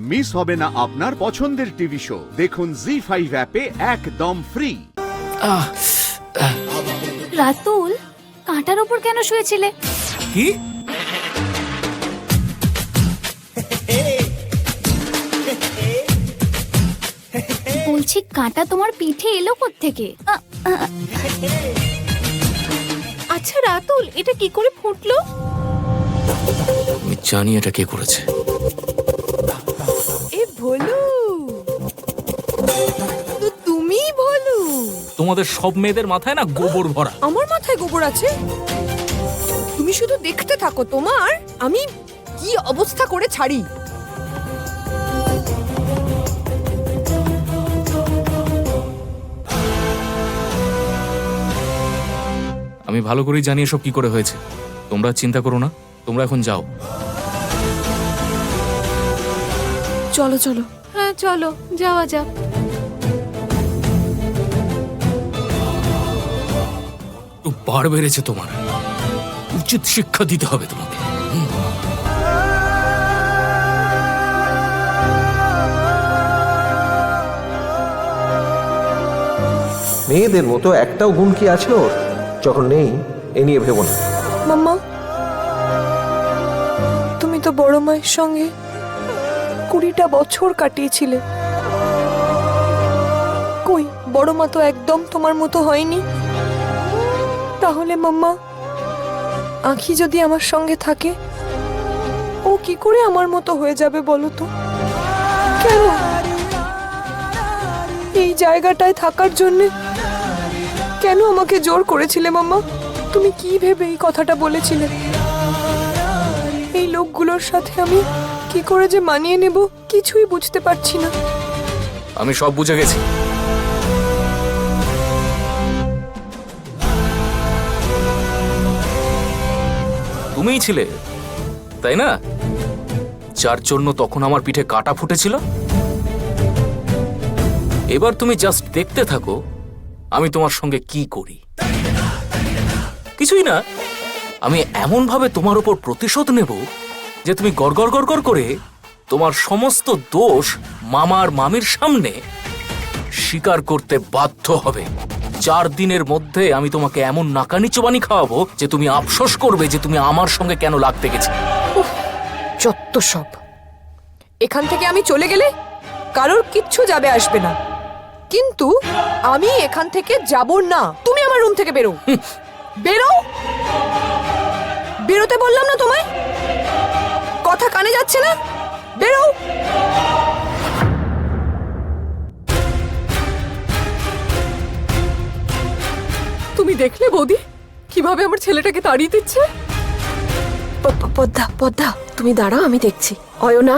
Miss হবে না আপনার পছন্দের টিভি শো। দেখুন জি5 অ্যাপে একদম ফ্রি। রাতুল, কাঁটার ওপর কেন শুয়েছিলে? কি? বলছি কাঁটা তোমার পিঠে এলো কোত্থেকে? আচ্ছা রাতুল, এটা কি করে ফুটলো? আমি জানি এটা কে করেছে। এ ভোলু, তো তুমি ভোলু? তোমাদের সব মেয়েদের মাথায় না গোবর ভরা। আমার মাথায় গোবর আছে? তুমি শুধু দেখতে থাকো, তোমার আমি কি অবস্থা করে ছাড়ি। আমি ভালো করেই জানি এসব কি করে হয়েছে। তোমরা চিন্তা করো না, তোমরা এখন যাও। চলো চলো। হ্যাঁ চলো, যাওয়া যাক। একটু বার বেড়েছে তোমার, উচিত শিক্ষা দিতে হবে তোমাকে। মেয়েদের মতো একটাও গুণ কি আছে ওর? যখন নেই এ নিয়ে ভেবো না। মাম্মা, তুমি তো বড় মায়ের সঙ্গে 20টা বছর কাটিয়েছিলে। কই, বড় মা তো একদম তোমার মতো হয়নি। তাহলে মাম্মা, আঁখি যদি আমার সঙ্গে থাকে, ও কি করে আমার মতো হয়ে যাবে বলো তো? কেন এই জায়গাটায় থাকার জন্য কেন আমাকে জোর করেছিলে মাম্মা? তুমি কি ভেবে এই কথাটা বলেছিলে? এই লোকগুলোর সাথে আমি কি করে যে মানিয়ে নেব কিছুই বুঝতে পারছি না। আমি সব বুঝে গেছি। তুমিই ছিলে, তাই না, যার জন্য তখন আমার পিঠে কাটা ফুটেছিল? এবার তুমি জাস্ট দেখতে থাকো আমি তোমার সঙ্গে কি করি। কিছুই না, আমি এমন ভাবে তোমার উপর প্রতিশোধ নেব যে তুমি গড়গড় গড়গড় করে তোমার সমস্ত দোষ মামার মামির সামনে স্বীকার করতে বাধ্য হবে। 4 দিনের মধ্যে আমি তোমাকে এমন নাকানি চোবানি খাওয়াবো যে তুমি আফসোস করবে যে তুমি আমার সঙ্গে কেন লাগতে গেছে। যত সব। এখান থেকে আমি চলে গেলে কারোর কিচ্ছু যাবে আসবে না, কিন্তু আমি এখান থেকে যাব না। তুমি আমার রুম থেকে বেরো। বেরো, বেরোতে বললাম না তোমায়? কথা কানে যাচ্ছে না? বেরো। তুমি দেখলে বৌদি কিভাবে আমার ছেলেটাকে তাড়িয়ে দিচ্ছে? পদ্মা পদ্মা, তুমি দাঁড়াও, আমি দেখছি। অয়না,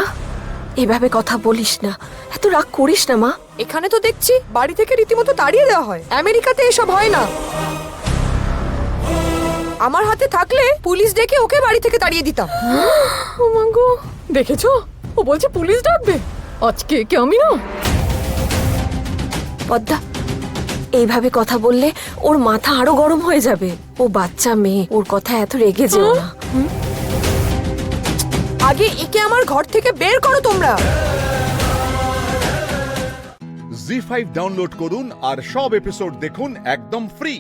এভাবে কথা বলিস না, এত রাগ করিস না মা। এখানে তো দেখছি বাড়ি থেকে রীতিমতো তাড়িয়ে দেওয়া হয়। আমেরিকাতে এসব হয় না। আমার হাতে থাকলে পুলিশ ডেকে ওকে বাড়ি থেকে তাড়িয়ে দিতাম। ও মা গো, দেখেছো ও বলছে পুলিশ ডাকবে। আজকে কে আমি না। পদ্মা, এইভাবে কথা বললে ওর মাথা আরো গরম হয়ে যাবে। ও বাচ্চা মেয়ে, ওর কথা এত রেগে যেও না। আগে একে আমার ঘর থেকে বের করো তোমরা। জি5 ডাউনলোড করুন আর সব এপিসোড দেখুন একদম ফ্রি।